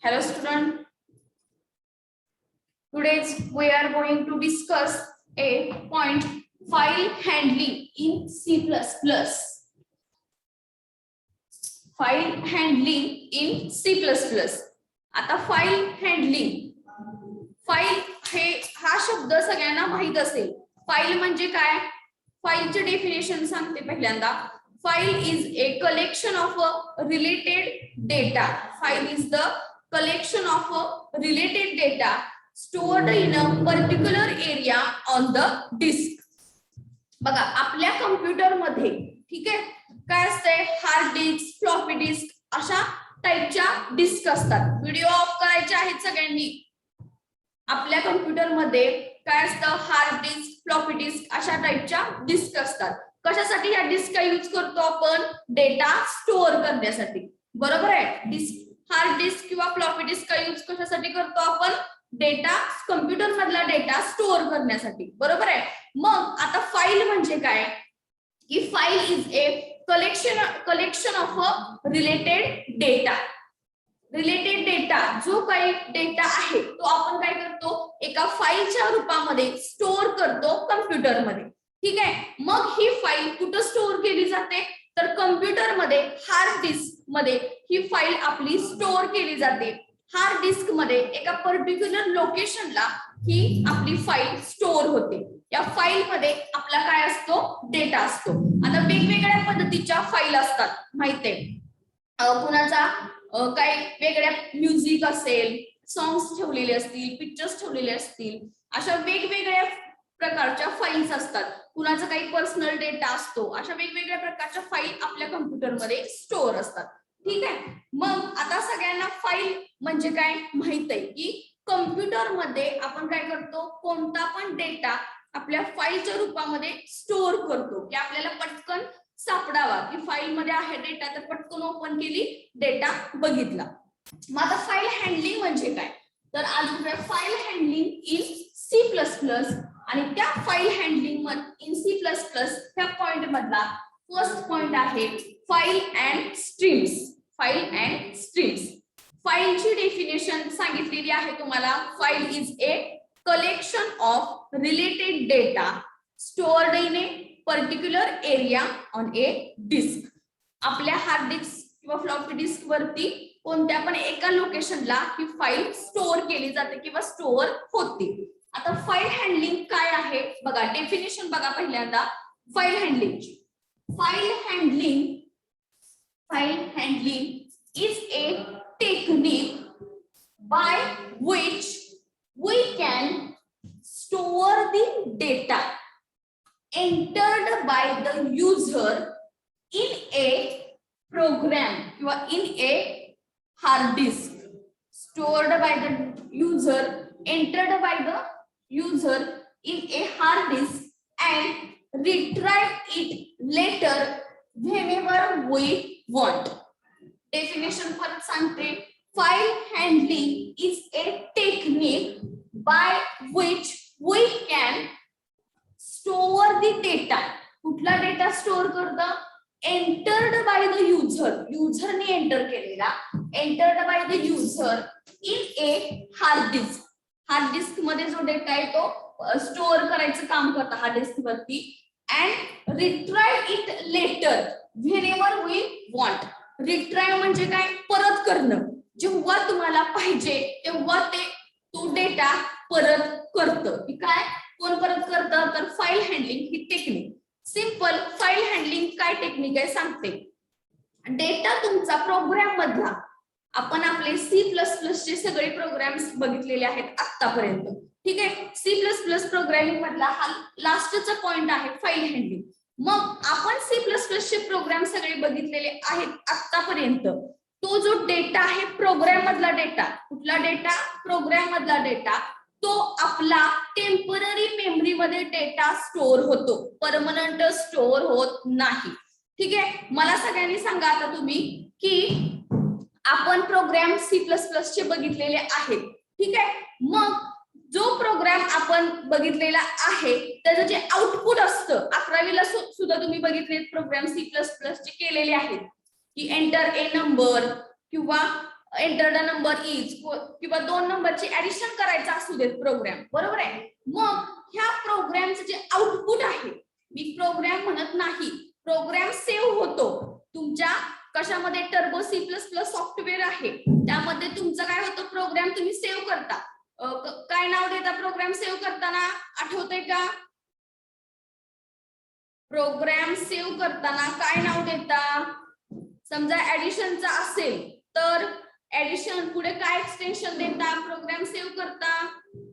Hello student, today we are going to discuss a point file handling in C++. File handling in C++. आता file handling, file हा शब्द सगळ्यांना माहित असेल. File म्हणजे काय? फाइलचे डेफिनेशन सांगते पहिल्यांदा. File is a collection of related data. File is the collection of related data stored in a particular area on the disk. बघा आपल्या कॉम्प्युटर मध्ये ठीक आहे काय असते, हार्ड डिस्क, फ्लॉपी डिस्क अशा टाइपच्या डिस्क असतात. व्हिडिओ ऑफ करायचे आहेत सगळ्यांनी. आपल्या कॉम्प्युटर मध्ये काय असतं, हार्ड डिस्क, फ्लॉपी डिस्क अशा टाइपच्या डिस्क असतात. कशासाठी या डिस्क यूज करतो आपण? डेटा स्टोअर करण्यासाठी. बरोबर आहे. डिस्क, हार्ड डिस्क किंवा फ्लॉपी डिस्क का यूज कशासाठी करतो आपण? डेटा, कॉम्प्युटर मधला डेटा स्टोअर करण्यासाठी. बरोबर आहे. मग आता फाइल म्हणजे काय? की file is a collection of related data. Related data जो काही डेटा आहे तो आपण काय करतो, एका फाइलच्या रूपामध्ये स्टोअर करतो कॉम्प्युटर मध्ये. ठीक आहे. मग ही फाइल कुठे स्टोअर केली जाते? तर कॉम्प्युटर मध्ये हार्ड डिस्क मध्ये ही फाइल आपली स्टोअर केली जाते. हार्ड डिस्क मध्ये एका पर्टिक्युलर लोकेशनला ही आपली फाइल स्टोअर होते. या फाइल मध्ये आपला काय असतो? डेटा असतो. आता वेगवेगळ्या पद्धतीच्या फाइल असतात माहितीये. कुणाचा काही वेगळ्या म्युझिक असेल, सॉंग्स ठेवलेले असतील, पिक्चर्स ठेवलेले असतील, अशा वेगवेगळ्या प्रकारच्या फाइल्स असतात. कुणाचा काही पर्सनल डेटा असतो. अशा वेगवेगळ्या प्रकारच्या फाइल आपल्या कॉम्प्युटरमध्ये स्टोअर असतात. ठीक आहे. मग आता सगळ्यांना फाइल म्हणजे काय माहित आहे की कॉम्प्युटरमध्ये आपण काय करतो, कोणता पण डेटा आपल्या फाइलच्या रूपामध्ये स्टोअर करतो की आपल्याला पटकन सापडावा की फाइल मध्ये आहे डेटा, तर पटकन ओपन केली, डेटा बघितला. मग आता फाइल हँडलिंग म्हणजे काय? तर आज फाइल हँडलिंग इन C++ आणि त्या फाइल हँडलिंग इन C++ त्या पॉइंट मधला फर्स्ट पॉइंट आहे file and streams. File and streams. फाइलची डेफिनेशन सांगितलेली आहे तुम्हाला. File is a collection of related data stored in a particular area on a disk. आपल्या हार्ड डिस्क किंवा floppy disk वरती कोणत्या पण एका लोकेशनला ही फाइल स्टोअर केली जाते किंवा स्टोअर होते. आता फाइल हँडलिंग काय आहे बघा, डेफिनेशन बघा पहिल्यांदा फाइल हँडलिंगची. File handling is a technique by which we can store the data entered by the user in a program किंवा in a hard disk. Stored by the user, entered by the user in a hard disk and retrieve it later whenever we want. Definition परत सांगते. File handling is a technique by which we can store the data. कुठला data store करता? Entered by the user. युजरने enter केलेला, entered by the user in a hard disk. Hard disk मध्ये जो data आहे तो स्टोअर करायचं काम करता हार्ड डिस्क वरती. And retrieve it later whenever we want. Retrieve म्हणजे काय? परत करणं. जेव्हा तुम्हाला पाहिजे तेव्हा ते तो डेटा परत करतं. काय कोण परत करतं? तर फाइल हँडलिंग ही टेक्निक. सिंपल फाइल हँडलिंग काय टेक्निक आहे सांगते. डेटा तुमचा प्रोग्राम मधला, आपण आपले C++ चे सगळे प्रोग्राम्स बघितलेले आहेत आतापर्यंत. ठीक आहे. C++ प्रोग्रामिंग मधला हा लास्टचा पॉइंट आहे फाइल हँडलिंग. मग आपण C++ चे प्रोग्राम सगळे बघितलेले आहेत आतापर्यंत. तो जो डेटा आहे प्रोग्राम मधला डेटा, कुठला डेटा? प्रोग्राम मधला डेटा. तो आपला टेम्पररी मेमरी मध्ये डेटा स्टोअर होतो, परमनंट स्टोअर होत नाही. ठीक आहे. मला सगळ्यांनी सांगा आता तुम्ही की आपण प्रोग्राम C++ चे बघितलेले आहेत. ठीक आहे. मग जो प्रोग्राम आपण बघितलेला आहे त्याचं जे आउटपुट असतं, 11वीला सुद्धा तुम्ही बघितले प्रोग्राम C++ चे केलेले आहेत की एंटर ए नंबर किंवा एंटर द नंबर इज किंवा 2 नंबरची ऍडिशन करायचं असू देत प्रोग्राम, बरोबर आहे. मग ह्या प्रोग्रामचं जे आउटपुट आहे, मी प्रोग्राम म्हणत नाही, प्रोग्राम सेव्ह होतो तुमच्या कशामध्ये, टर्बो C++ सॉफ्टवेअर आहे, त्यामध्ये तुमचं काय होतं, प्रोग्राम तुम्ही सेव्ह करता. काय नाव देता प्रोग्राम सेव्ह करताना, आठवतंय का? प्रोग्राम सेव्ह करताना काय नाव देता? समजा ऍडिशनचा असेल तर ऍडिशन पुढे काय एक्सटेन्शन देता? प्रोग्राम सेव्ह करता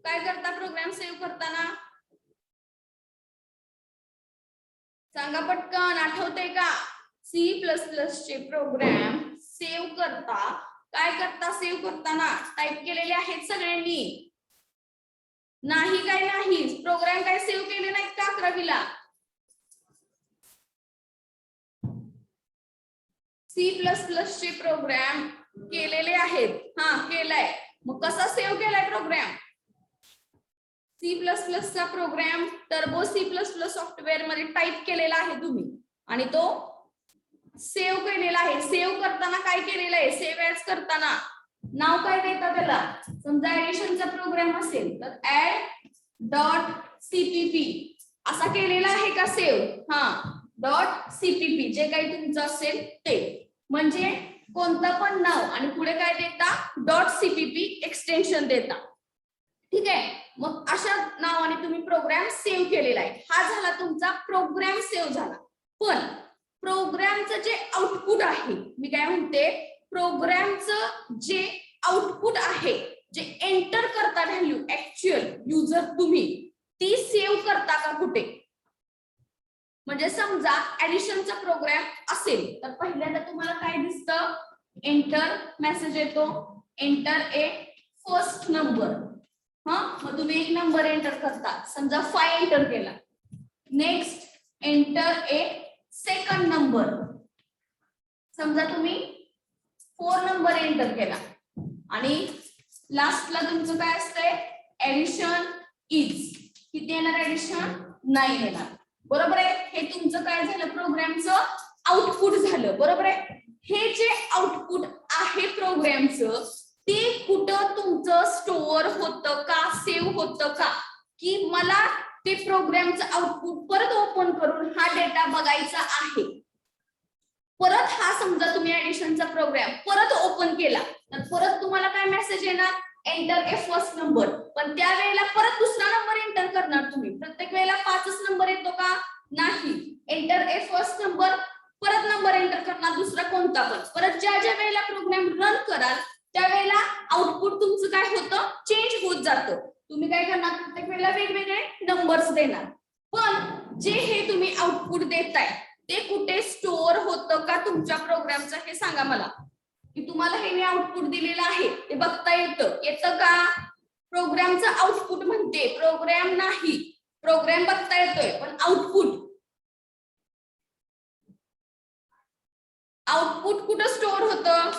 काय करता? प्रोग्राम सेव्ह करताना सांगा पटकन, आठवतंय का? C++ चे प्रोग्राम सेव्ह करता काय करता? सेव्ह करताना टाइप केलेले आहेत सगळ्यांनी? नाही काय नाही? प्रोग्राम काय सेव्ह केले नाहीत का 11वीला? C++ चे प्रोग्राम केलेले आहेत. हा केलाय. मग कसा सेव्ह केलाय प्रोग्राम? C++ चा प्रोग्राम टर्बो C++ सॉफ्टवेअर मध्ये टाइप केलेला आहे तुम्ही आणि तो सेव्ह केलेला आहे. सेव्ह करताना काय केलेलं आहे? सेव्ह ऍज करताना नाव काय देता त्याला? समजा ऍडिशनचा प्रोग्राम असेल तर add.cpp असा केलेला आहे का सेव्ह? हा .cpp जे काही तुमचं असेल ते, म्हणजे कोणतं पण नाव आणि पुढे काय देता? .cpp एक्सटेन्शन देता. ठीक आहे. मग अशा नावाने तुम्ही प्रोग्राम सेव्ह केलेला आहे. हा झाला तुमचा प्रोग्राम सेव्ह झाला. पण प्रोग्रामचं जे आउटपुट आहे, मी काय म्हणते, प्रोग्रामचं जे आउटपुट आहे, जे एंटर करता व्हॅल्यू ऍक्च्युअल युजर तुम्ही, ती सेव्ह करता का कुठे? म्हणजे समजा ऍडिशनचा प्रोग्राम असेल तर पहिल्यांदा तुम्हाला काय दिसतं? एंटर मेसेज येतो, एंटर ए फर्स्ट नंबर. मग तुम्ही एक नंबर एंटर करता, समजा 5 एंटर केला. Next enter a second number, समजा तुम्ही 4 नंबर एंटर केला. आणि लास्टला तुमचं काय असतंय? Addition is. किती येणार ऍडिशन? 9 येणार. बरोबर आहे. हे तुमचं काय झालं? प्रोग्रामचं आउटपुट झालं. बरोबर आहे. हे जे आउटपुट आहे प्रोग्रामचं, ते कुठं तुमचं स्टोअर होतं का, सेव्ह होतं का? की मला ते प्रोग्रामचं आउटपुट परत ओपन करून हा डेटा बघायचा आहे. परत हा समजा तुम्ही ऍडिशनचा प्रोग्राम परत ओपन केला तर परत तुम्हाला काय मेसेज येणार? Enter a first number. पण त्यावेळेला परत दुसरा नंबर एंटर करणार तुम्ही. प्रत्येक वेळेला 5च नंबर येतो का? नाही. एंटर ए फर्स्ट नंबर, परत नंबर एंटर करणार दुसरा कोणता पण. परत ज्या ज्या वेळेला प्रोग्राम रन कराल त्यावेळेला आउटपुट तुमचं काय होतं? चेंज होत जातं. तुम्ही काय करणार? प्रत्येक वेळेला वेगवेगळे नंबर्स देणार. पण जे हे तुम्ही आउटपुट देताय ते कुठे स्टोअर होतं का तुमच्या प्रोग्रामचं? हे सांगा मला. की तुम्हाला हे मी आउटपुट दिलेलं आहे ते बघता येतं का? प्रोग्रामचं आउटपुट म्हणते, प्रोग्राम नाही. प्रोग्राम बघता येतोय पण आउटपुट कुठं स्टोअर होतं?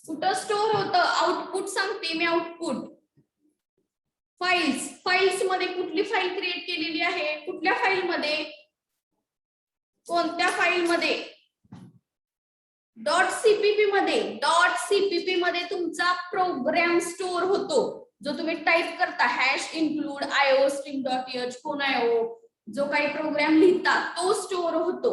कुठं स्टोअर होतं? आउटपुट सांगते मी. आउटपुट फाइल्स मध्ये. कुठली फाईल क्रिएट केलेली आहे? कुठल्या फाईल मध्ये? कोणत्या फाईल मध्ये? .cpp मध्ये. .cpp मध्ये तुमचा प्रोग्राम स्टोअर होतो, जो तुम्ही टाइप करता. #include iostream.h कोण जो काही प्रोग्राम लिहिता तो स्टोअर होतो.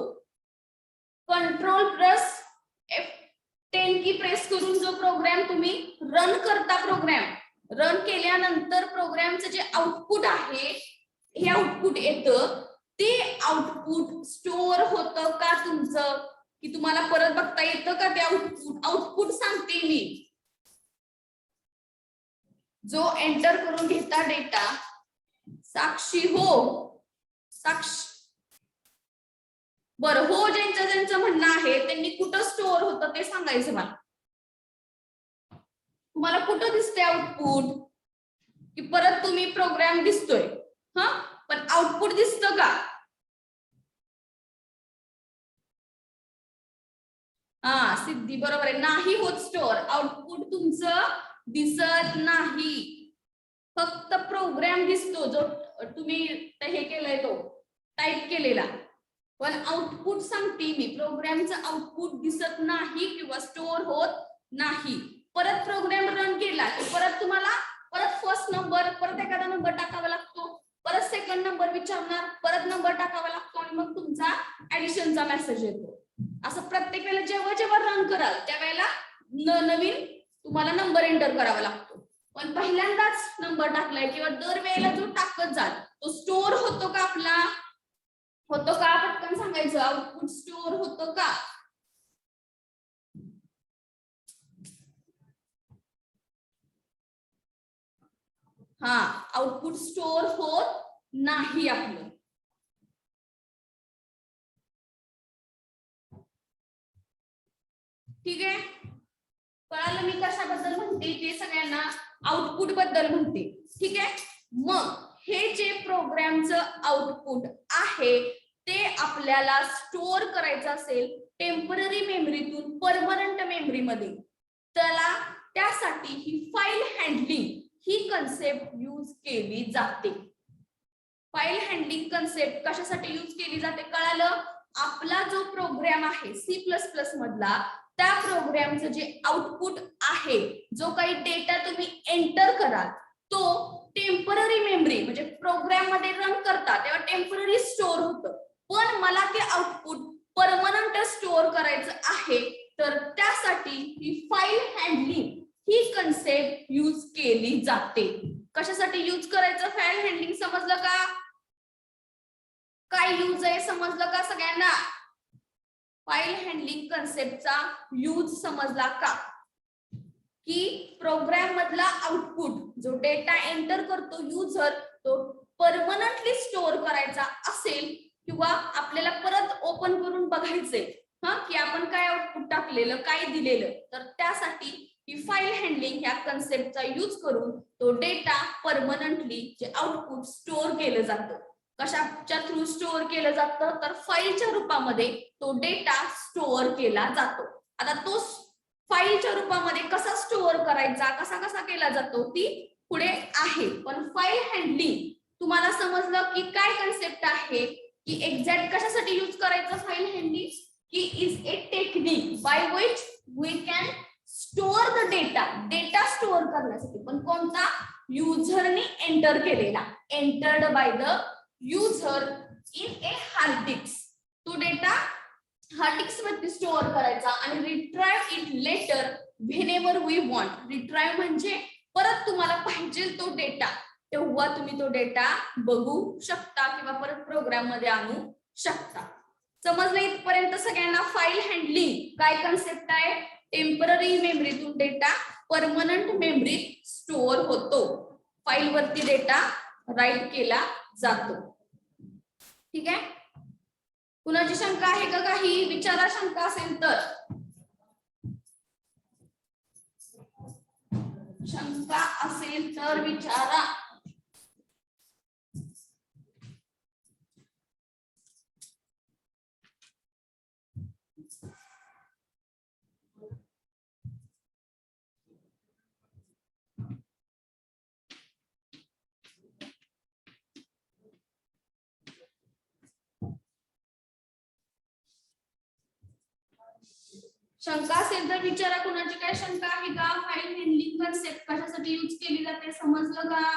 Ctrl+F10 की प्रेस करून जो प्रोग्राम तुम्ही रन करता, प्रोग्राम रन केल्यानंतर प्रोग्रामचं जे आउटपुट आहे, हे आउटपुट येतं. ते आउटपुट स्टोअर होतं का तुमचं? की तुम्हाला परत बघता येतं का ते आउटपुट? आउटपुट सांगते मी. जो एंटर करून घेता डेटा. साक्षी हो. साक्षी बरं. हो, ज्यांचं म्हणणं आहे त्यांनी कुठं स्टोअर होतं ते सांगायचं मला. तुम्हाला कुठं दिसतंय आउटपुट? की परत तुम्ही प्रोग्राम दिसतोय पण आउटपुट दिसतं का? सिद्धी बरोबर आहे. नाही होत स्टोअर. आउटपुट तुमचं दिसत नाही, फक्त प्रोग्राम दिसतो जो तुम्ही हे केलाय, तो टाइप केलेला. पण आउटपुट सांगते मी, प्रोग्रामचं आउटपुट दिसत नाही किंवा स्टोअर होत नाही. परत प्रोग्राम रन केला की परत तुम्हाला परत फर्स्ट नंबर, परत एखादा नंबर टाकावा लागतो, परत सेकंड नंबर विचारणार, परत नंबर टाकावा लागतो आणि मग तुमचा ऍडिशनचा मेसेज येतो. असं प्रत्येक वेळेला जेव्हा जेव्हा रन कराल त्यावेळेला नवीन तुम्हाला नंबर एंटर करावा लागतो. पण पहिल्यांदाच नंबर टाकलाय किंवा दर वेळेला जो टाकत जाल तो स्टोअर होतो का आपला, होतो का? पटकन सांगायचं, आउटपुट स्टोअर होतो का? हा, आउटपुट स्टोअर होत नाही आपलं. ठीक आहे, कळालं मी कशाबद्दल म्हणते ते? सगळ्यांना आउटपुट बद्दल म्हणते. ठीक आहे, मग हे जे प्रोग्रामचं आउटपुट आहे ते आपल्याला स्टोअर करायचं असेल टेम्पररी मेमरीतून परमनंट मेमरीमध्ये, त्यासाठी ही फाईल हँडलिंग ही कन्सेप्ट यूज केली जाते. फाईल हँडलिंग कन्सेप्ट कशासाठी यूज केली जाते कळालं? आपला जो प्रोग्राम आहे C++ मधला, त्या प्रोग्रामचं जे आउटपुट आहे, जो काही डेटा तुम्ही एंटर कराल तो टेम्पररी मेमरी म्हणजे प्रोग्राम मध्ये रन करता तेव्हा टेम्पररी स्टोअर होतं. पण मला ते आउटपुट परमनंट स्टोअर करायचं आहे, तर त्यासाठी ही फाईल हँडलिंग ही कन्सेप्ट यूज केली जाते. कशासाठी यूज करायचं फाईल हँडलिंग समजलं का? काय यूज आहे समजलं का सगळ्यांना? फाईल हँडलिंग कन्सेप्टचा यूज समजला का? की प्रोग्राम मधला आउटपुट जो डेटा एंटर करतो युजर तो परमनंटली स्टोअर करायचा असेल किंवा आपल्याला परत ओपन करून बघायचंय की आपण काय आउटपुट टाकलेलं, काय दिलेलं, तर त्यासाठी ही फाईल हँडलिंग ह्या कन्सेप्टचा यूज करून तो डेटा परमनंटली जे आउटपुट स्टोअर केलं जातं. कशाच्या थ्रू स्टोअर केलं जातं? तर फाईलच्या रूपामध्ये तो डेटा स्टोअर केला जातो. आता तो फाईलच्या रूपामध्ये कसा स्टोअर करायचा, कसा कसा केला जातो ती पुढे आहे. पण फाईल हँडलिंग तुम्हाला समजलं की काय कन्सेप्ट आहे, की एक्झॅक्ट कशासाठी यूज करायचं फाईल हँडलिंग, की is a technique by which we can store the data store करण्यासाठी. पण कोणता? युजरने एंटर केलेला, entered by the user in a hard disk. तो डेटा हार्ड डिस्क मध्ये स्टोअर करायचा आणि retrieve it later whenever we want. Retrieve म्हणजे परत तुम्हाला पाहिजे तो डेटा तेव्हा तुम्ही तो डेटा बघू शकता किंवा परत प्रोग्राम मध्ये आणू शकता. समजलं इथपर्यंत सगळ्यांना? फाईल हँडलिंग काय कन्सेप्ट आहे? टेम्पररी मेमरीतून डेटा परमनंट मेमरीत स्टोअर होतो. फाईल वरती डेटा राईट केला जातो. ठीक आहे, कुणाची शंका आहे का? काही विचारा, शंका असेल तर. शंका असेल तर विचारा. शंका असेल तर विचारा. कुणाची काय शंका आहे का? फाईल हँडलिंग कन्सेप्ट कशासाठी यूज केली जाते समजलं का?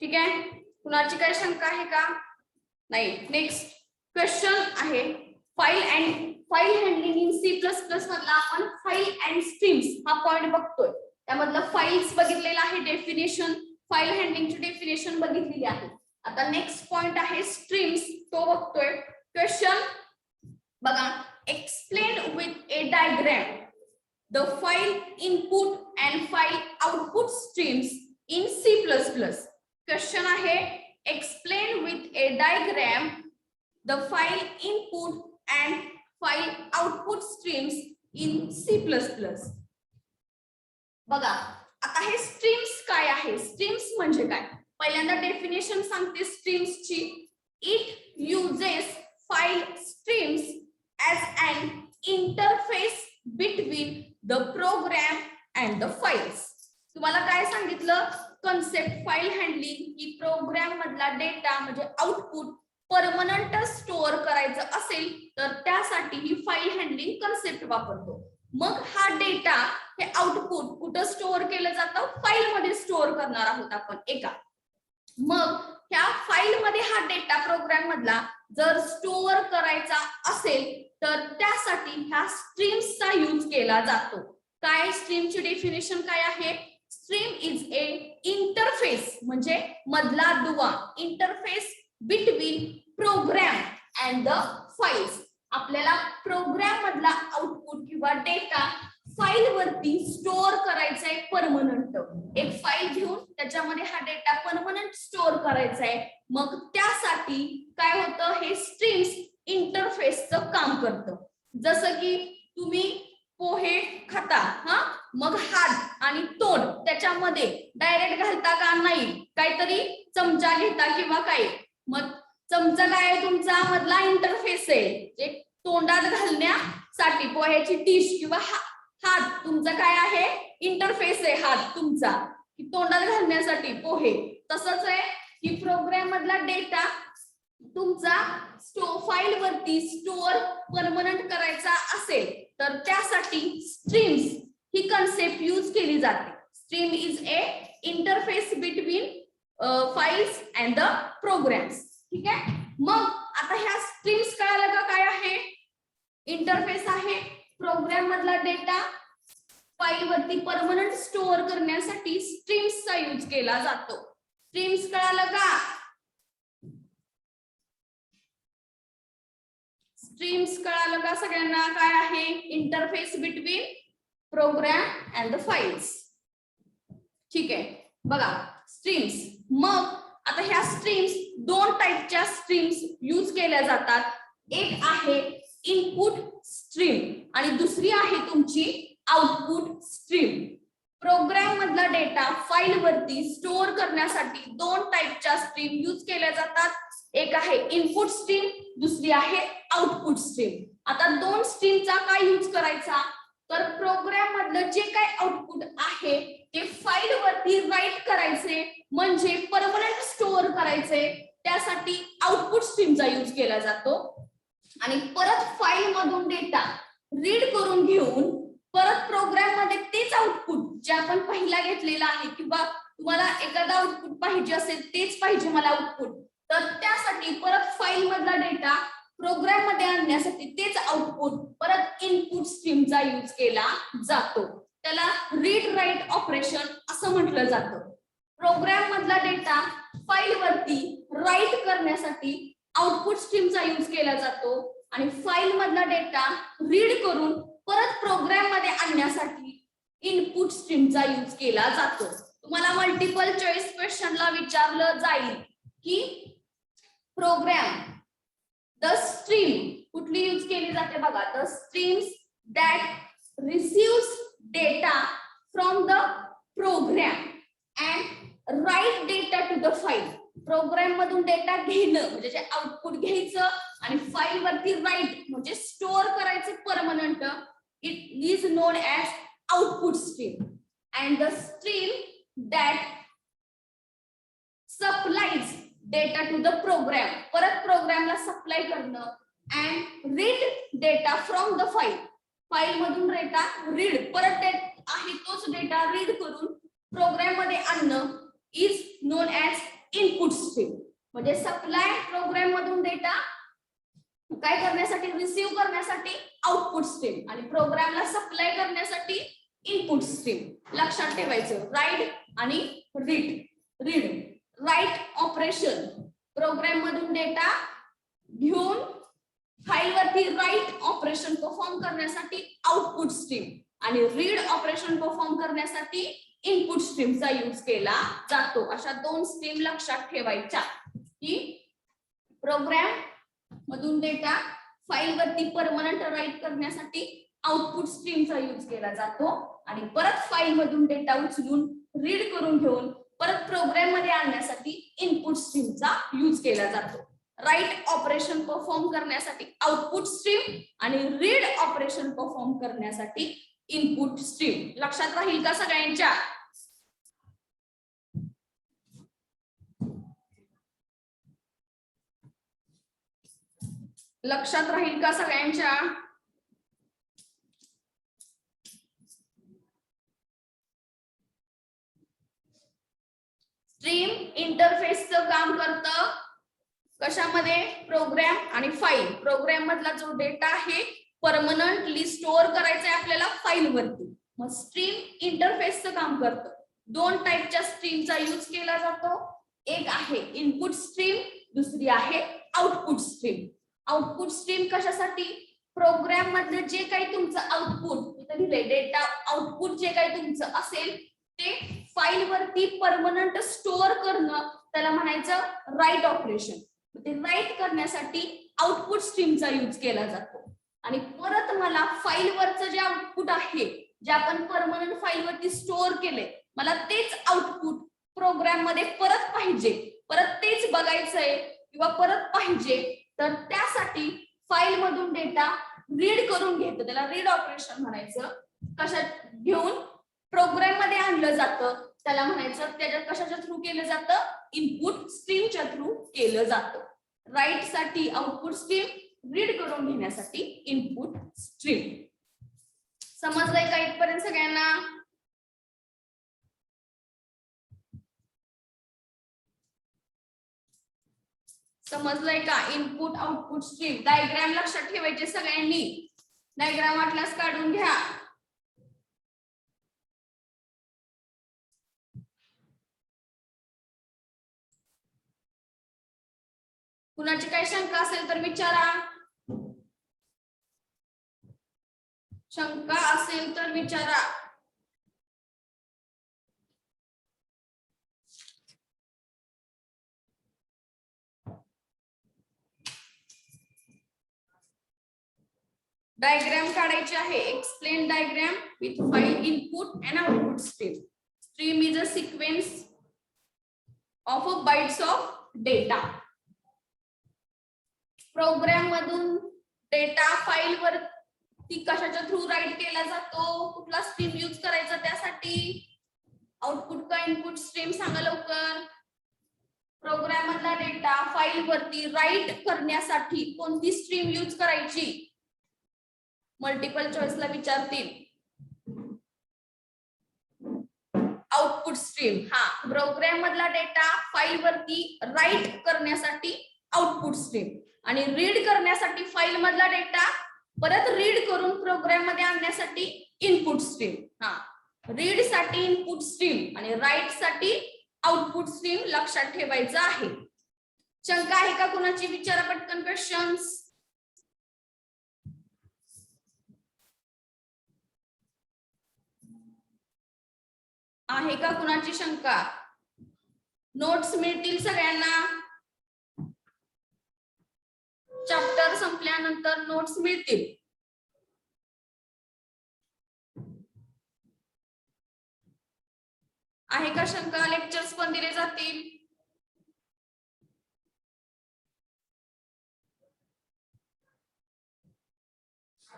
ठीक आहे, कुणाची काय शंका आहे का? नाही. नेक्स्ट क्वेश्चन आहे file handling in C plus plus मधला आपण फाईल अँड स्ट्रीम्स हा पॉइंट बघतोय. त्यामधलं फाईल्स बघितलेला आहे, डेफिनेशन, फाईल हँडलिंगची डेफिनेशन बघितलेली आहे. आता नेक्स्ट पॉइंट आहे स्ट्रीम्स, तो बघतोय. क्वेश्चन बघा, explain with a diagram the file input and file output streams in C plus plus. Question आहे explain with a diagram the file input and file output streams in C plus plus. बघा आता हे streams काय आहे, streams म्हणजे काय? पहिल्यांदा definition सांगते स्ट्रीम्सची. It uses file streams as an interface between the program and the files. तुम्हाला काय सांगितलं? कन्सेप्ट फाईल हँडलिंग की प्रोग्राम मधला डेटा म्हणजे आउटपुट परमनंट स्टोअर करायचं असेल तर त्यासाठी ही फाईल हँडलिंग कन्सेप्ट वापरतो. मग हा डेटा हे आउटपुट कुठं स्टोअर केलं जातं? फाईल मध्ये स्टोअर करणार आहोत आपण एका. मग ह्या फाईल मध्ये हा डेटा प्रोग्राम मधला जर स्टोअर करायचा असेल तर त्यासाठी ह्या स्ट्रीम्सचा यूज केला जातो. काय स्ट्रीमची डेफिनेशन काय आहे? स्ट्रीम इज ए इंटरफेस म्हणजे मधला दुवा, interface between program and the files. आपल्याला प्रोग्राम मधला आउटपुट किंवा डेटा फाईल वरती स्टोअर करायचा आहे परमनंट. एक फाईल घेऊन त्याच्यामध्ये हा डेटा परमनंट स्टोअर करायचा आहे. मग त्यासाठी काय होतं? हे स्ट्रीम्स इंटरफेसचं काम करतं. जसं की तुम्ही पोहे खाता, हा, मग हात आणि तोंड त्याच्यामध्ये डायरेक्ट घालता का? नाही, काहीतरी चमचा घेता किंवा काय. मग चमचा काय आहे? तुमचा मधला इंटरफेस आहे, जे तोंडात घालण्यासाठी पोह्याची डिश किंवा हात तुमचा काय आहे? इंटरफेस आहे हात तुमचा की तोंडात घालण्यासाठी पोहे. तसंच आहे की प्रोग्राम मधला डेटा तुमचा फाईल वरती स्टोअर परमनंट करायचा असेल तर त्यासाठी स्ट्रीम्स ही कन्सेप्ट यूज केली जाते. Stream is a interface between files and the programs. ठीक आहे. मग आता ह्या स्ट्रीम्स कळालं का काय आहे? इंटरफेस आहे, प्रोग्राम मधला डेटा फाईल वरती परमनंट स्टोअर करण्यासाठी स्ट्रीम्सचा यूज केला जातो. स्ट्रीम्स कळालं का? स्ट्रीम्स कळालं का सगळ्यांना? काय आहे? Interface between program and the files. ठीक आहे. बघा स्ट्रीम्स. मग आता ह्या स्ट्रीम्स दोन टाइपच्या स्ट्रीम्स यूज केल्या जातात. एक आहे इनपुट स्ट्रीम आणि दुसरी आहे तुमची आउटपुट स्ट्रीम. प्रोग्राम मधला डेटा फाईल वरती स्टोअर करण्यासाठी दोन टाइपच्या स्ट्रीम यूज केल्या जातात. एक आहे इनपुट स्ट्रीम, दुसरी आहे आउटपुट स्ट्रीम. आता दोन स्ट्रीमचा काय यूज करायचा? तर प्रोग्राम मधलं जे काय आउटपुट आहे ते फाईल वरती राईट करायचे म्हणजे परमनंट स्टोअर करायचे. त्यासाठी आउटपुट स्ट्रीमचा यूज केला जातो. आणि परत फाईल मधून डेटा रीड करून घेऊन परत प्रोग्राम मध्ये तेच आउटपुट जे आपण पहिला घेतलेला आहे किंवा तुम्हाला एखादा आउटपुट पाहिजे असेल, तेच पाहिजे मला आउटपुट, तर त्यासाठी परत फाईल मधला डेटा प्रोग्राम मध्ये आणण्यासाठी तेच आउटपुट परत इनपुट स्ट्रीमचा यूज केला जातो. त्याला रीड राईट ऑपरेशन असं म्हटलं जातं. प्रोग्राम मधला डेटा फाईल वरती राईट करण्यासाठी आउटपुट स्ट्रीमचा यूज केला जातो आणि फाईल मधला डेटा रीड करून परत प्रोग्राम मध्ये आणण्यासाठी इनपुट स्ट्रीमचा यूज केला जातो. तुम्हाला मल्टिपल चॉईस क्वेश्चनला विचारलं जाईल की प्रोग्राम द स्ट्रीम कुठली यूज केली जाते? बघा, the streams that receives data from the program and write data to the file. Program मधून डेटा घेणं म्हणजे जे आउटपुट घ्यायचं आणि फाईल वरती राईट म्हणजे स्टोअर करायचे permanent. It is known as output stream. And the stream that supplies data to the program, परत प्रोग्रामला सप्लाय करणं. And read data from the file, file मधून डेटा रीड परत आहे तोच डेटा रीड करून प्रोग्राम मध्ये आणणं is known as input stream. म्हणजे सप्लाय प्रोग्राम मधून डेटा काय करण्यासाठी, रिसीव्ह करण्यासाठी आउटपुट स्ट्रीम आणि प्रोग्रामला सप्लाय करण्यासाठी इनपुट स्ट्रीम. लक्षात ठेवायचं राईट आणि रीड. राईट ऑपरेशन प्रोग्राम मधून डेटा घेऊन फाईल वरती राईट ऑपरेशन परफॉर्म करण्यासाठी आउटपुट स्ट्रीम आणि रीड ऑपरेशन परफॉर्म करण्यासाठी इनपुट स्ट्रीमचा यूज केला जातो. अशा दोन स्ट्रीम लक्षात ठेवायच्या की प्रोग्राम मधून डेटा फाईल वरती परमनंट राईट करण्यासाठी आउटपुट स्ट्रीमचा यूज केला जातो आणि परत फाईल मधून डेटा उचलून रीड करून घेऊन परत प्रोग्राम मध्ये आणण्यासाठी इनपुट स्ट्रीमचा यूज केला जातो. राईट ऑपरेशन परफॉर्म करण्यासाठी आउटपुट स्ट्रीम आणि रीड ऑपरेशन परफॉर्म करण्यासाठी इनपुट स्ट्रीम. लक्षात राहील का सगळ्यांच्या? लक्षात राहील का सगळ्यांच्या? स्ट्रीम इंटरफेसचं काम करतं कशामध्ये? प्रोग्राम आणि फाईल. प्रोग्राम मधला जो डेटा आहे परमनंटली स्टोअर करायचा आहे आपल्याला फाईल वरती. मग स्ट्रीम इंटरफेसचं काम करतं. दोन टाईपच्या स्ट्रीमचा यूज केला जातो. एक आहे इनपुट स्ट्रीम, दुसरी आहे आउटपुट स्ट्रीम. आउटपुट स्ट्रीम कशासाठी? प्रोग्राम मधलं जे काही तुमचं आउटपुट इथे लिहिलंय डेटा आउटपुट जे काही तुमचं असेल ते फाईल वरती परमनंट स्टोअर करणं त्याला म्हणायचं राईट ऑपरेशन. ते राईट करण्यासाठी आउटपुट स्ट्रीमचा यूज केला जातो. आणि परत मला फाईल वरचं जे आउटपुट आहे जे आपण परमनंट फाईल वरती स्टोअर केले मला तेच आउटपुट प्रोग्राम मध्ये परत पाहिजे, परत तेच बघायचंय किंवा परत पाहिजे, तर त्यासाठी फाईल मधून डेटा रीड करून घेतं त्याला रीड ऑपरेशन म्हणायचं. कशात घेऊन प्रोग्राम मध्ये आणलं जातं त्याला म्हणायचं. त्याच्यात कशाच्या थ्रू केलं जातं? इनपुट स्ट्रीमच्या थ्रू केलं जातं. राईट साठी आउटपुट स्ट्रीम, रीड करून घेण्यासाठी इनपुट स्ट्रीम. समजलंय का इथपर्यंत सगळ्यांना? समजलंय का? Input output stream. डायग्राम लक्षात ठेवायचे सगळ्यांनी. डायग्राम वाटल्यास काढून घ्या. कुणाची काही शंका असेल तर विचारा. शंका असेल तर विचारा. डायग्राम काढायची आहे. Explain diagram with file input and output stream. Stream is a sequence of a bytes of data. Program मधून डेटा फाईल वरती कशाच्या थ्रू राईट केला जातो? कुठला स्ट्रीम यूज करायचा त्यासाठी? आउटपुट का इनपुट स्ट्रीम? सांगा लवकर. प्रोग्राम मधला डेटा फाईल वरती राईट करण्यासाठी कोणती स्ट्रीम यूज करायची? मल्टिपल चॉईसला विचारतील. Output stream. हा, प्रोग्राम मधला डेटा फाईल वरती राईट करण्यासाठी आउटपुट स्ट्रीम आणि रीड करण्यासाठी फाईल मधला डेटा परत रीड करून प्रोग्राम मध्ये आणण्यासाठी इनपुट स्ट्रीम. हा, रीड साठी इनपुट स्ट्रीम आणि राईट साठी आउटपुट स्ट्रीम लक्षात ठेवायचं आहे. शंका आहे का कुणाची? विचारा पटकन क्वेश्चन्स. आहे का कुणाची शंका? नोट्स मिळतील सगळ्यांना. चॅप्टर संपल्यानंतर नोट्स मिळतील. आहे का शंका? लेक्चर्स पण दिले जातील.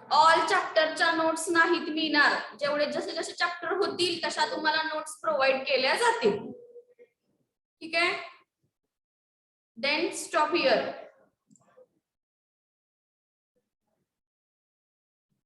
ऑल चॅप्टरच्या नोट्स नाहीत मिळणार. जेवढे जसे जसे चॅप्टर होतील तशा तुम्हाला नोट्स प्रोव्हाइड केल्या जातील. ठीक आहे. Then stop here.